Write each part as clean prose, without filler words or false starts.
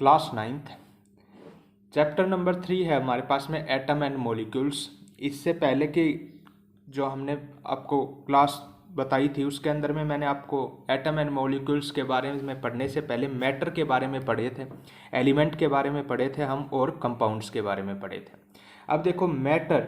Class 9th chapter number 3 है हमारे पास में एटम एंड मॉलिक्यूल्स। इससे पहले की जो हमने आपको क्लास बताई थी उसके अंदर में मैंने आपको एटम एंड मॉलिक्यूल्स के बारे में पढ़ने से पहले मैटर के बारे में पढ़े थे, एलिमेंट के बारे में पढ़े थे हम, और कंपाउंड्स के बारे में पढ़े थे। अब देखो मैटर,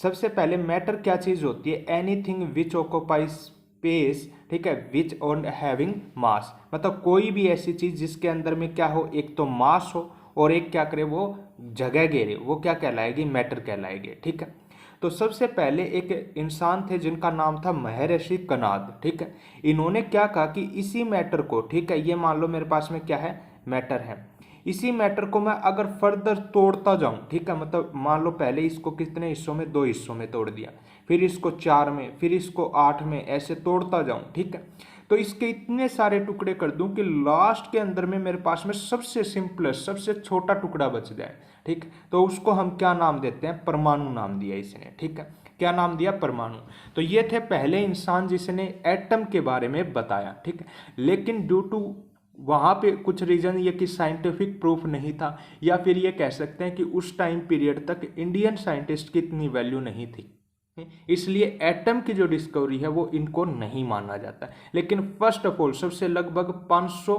सबसे पहले मैटर क्या चीज़ होती है? एनीथिंग विच ऑक्यूपाइज स्पेस, ठीक है, विच ऑन हैविंग मास, मतलब कोई भी ऐसी चीज़ जिसके अंदर में क्या हो, एक तो मास हो और एक क्या करे, वो जगह घेरे, वो क्या कहलाएगी? मैटर कहलाएगी। ठीक है, तो सबसे पहले एक इंसान थे जिनका नाम था महर्षि कनाद। ठीक है, इन्होंने क्या कहा कि इसी मैटर को, ठीक है, ये मान लो मेरे पास में क्या है, मैटर है, इसी मैटर को मैं अगर फर्दर तोड़ता जाऊं, ठीक है, मतलब मान लो पहले इसको कितने हिस्सों में, 2 हिस्सों में तोड़ दिया, फिर इसको 4 में, फिर इसको 8 में, ऐसे तोड़ता जाऊं, ठीक है, तो इसके इतने सारे टुकड़े कर दूं कि लास्ट के अंदर में मेरे पास में सबसे सिंपलेस्ट, सबसे छोटा टुकड़ा बच जाए। ठीक, तो उसको हम क्या नाम देते हैं? परमाणु नाम दिया इसने। ठीक है, क्या नाम दिया? परमाणु। तो ये थे पहले इंसान जिसने एटम के बारे में बताया। ठीक है, लेकिन ड्यू टू वहाँ पे कुछ रीजन ये कि साइंटिफिक प्रूफ नहीं था, या फिर ये कह सकते हैं कि उस टाइम पीरियड तक इंडियन साइंटिस्ट की इतनी वैल्यू नहीं थी, इसलिए एटम की जो डिस्कवरी है वो इनको नहीं माना जाता। लेकिन फर्स्ट ऑफ ऑल सबसे लगभग 500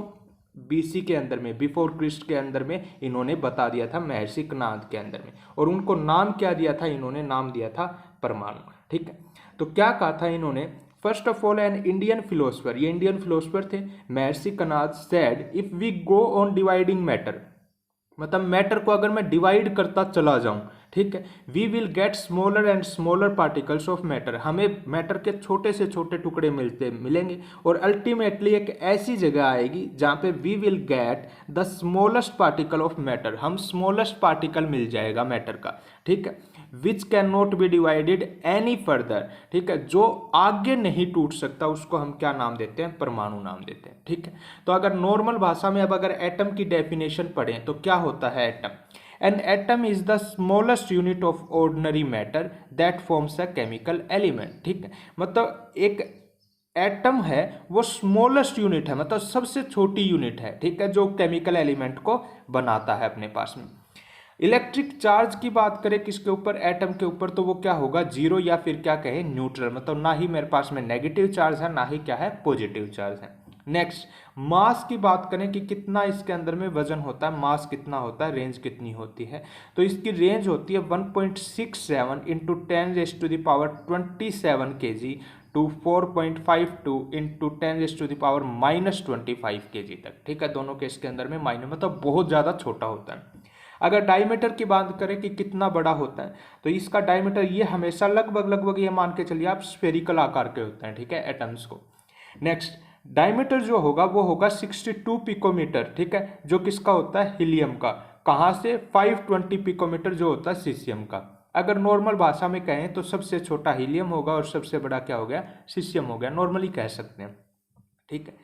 बीसी के अंदर में, बिफोर क्रिस्ट के अंदर में इन्होंने बता दिया था महर्षि कनाद के अंदर में, और उनको नाम क्या दिया था? इन्होंने नाम दिया था परमाणु। ठीक है, तो क्या कहा था इन्होंने? First of all an Indian philosopher, ये इंडियन फिलोसफर थे, Maharshi Kanad, said if we go on dividing matter, मतलब मैटर को अगर मैं डिवाइड करता चला जाऊं, ठीक है, we will get smaller and smaller particles of matter, हमें मैटर के छोटे से छोटे टुकड़े मिलेंगे, और अल्टीमेटली एक ऐसी जगह आएगी जहां पे we will get the smallest particle of matter, हम स्मॉलेस्ट पार्टिकल मिल जाएगा मैटर का। ठीक है, which can not be divided any further, ठीक है, जो आगे नहीं टूट सकता, उसको हम क्या नाम देते हैं? परमाणु नाम देते हैं। ठीक है, तो अगर नॉर्मल भाषा में अब अगर एटम की डेफिनेशन पढ़ें तो क्या होता है atom? An atom is the smallest unit of ordinary matter that forms a chemical element. ठीक है, मतलब एक एटम है वो स्मॉलेस्ट यूनिट है, मतलब सबसे छोटी यूनिट है, ठीक है, जो केमिकल एलिमेंट को बनाता है अपने पास में। इलेक्ट्रिक चार्ज की बात करें किसके ऊपर? एटम के ऊपर, तो वो क्या होगा? जीरो, या फिर क्या कहें, न्यूट्रल, मतलब ना ही मेरे पास में नेगेटिव चार्ज है ना ही क्या है, पॉजिटिव चार्ज है। नेक्स्ट, मास की बात करें कि कितना इसके अंदर में वजन होता है, मास कितना होता है, रेंज कितनी होती है, तो इसकी रेंज होती है 1.67 into 10⁻27 kg to 4.52 into 10⁻⁻25 kg तक। ठीक है, दोनों के इसके अंदर में माइनस, मतलब बहुत ज़्यादा छोटा होता है। अगर डायमीटर की बात करें कि कितना बड़ा होता है, तो इसका डायमीटर ये हमेशा लगभग ये मान के चलिए आप स्फेरिकल आकार के होते हैं, ठीक है, एटम्स को। नेक्स्ट, डायमीटर जो होगा वो होगा 62 पिकोमीटर, ठीक है, जो किसका होता है? हीलियम का। कहाँ से? 520 पिकोमीटर जो होता है सीसियम का। अगर नॉर्मल भाषा में कहें तो सबसे छोटा हीलियम होगा और सबसे बड़ा क्या हो गया? सीसियम हो गया, नॉर्मली कह सकते हैं। ठीक है,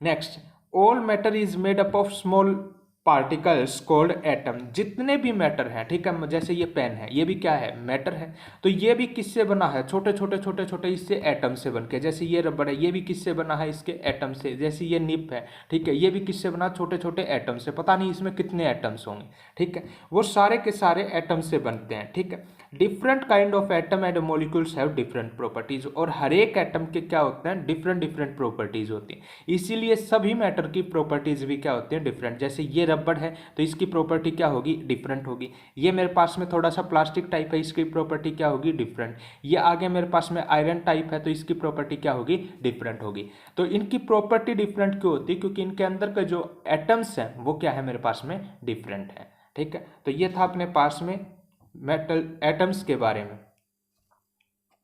next, all matter is made up of small particles called atom, जितने भी मैटर हैं, ठीक है, जैसे ये पेन है, ये भी क्या है? मैटर है, तो ये भी किससे बना है? छोटे छोटे इससे एटम से बन के। जैसे ये रबड़ है, ये भी किससे बना है? इसके एटम से। जैसे ये निप है, ठीक है, ये भी किससे बना? छोटे छोटे एटम से। पता नहीं इसमें कितने एटम्स होंगे, ठीक है, वो सारे के सारे एटम से बनते हैं। ठीक है, different kind of atom and molecules have different properties, और हर एक एटम के क्या होते हैं? डिफरेंट प्रॉपर्टीज होती हैं, इसीलिए सभी मैटर की प्रॉपर्टीज भी क्या होती हैं? डिफरेंट। जैसे ये रबड़ है तो इसकी प्रॉपर्टी क्या होगी? डिफरेंट होगी। ये मेरे पास में थोड़ा सा प्लास्टिक टाइप है, इसकी प्रॉपर्टी क्या होगी? डिफरेंट। ये आगे मेरे पास में आयरन टाइप है तो इसकी प्रॉपर्टी क्या होगी? डिफरेंट होगी। तो इनकी प्रॉपर्टी डिफरेंट क्यों होती है? क्योंकि इनके अंदर का जो एटम्स हैं वो क्या है? मेरे पास में डिफरेंट है। ठीक है, तो ये था अपने पास में मेटल एटम्स के बारे में।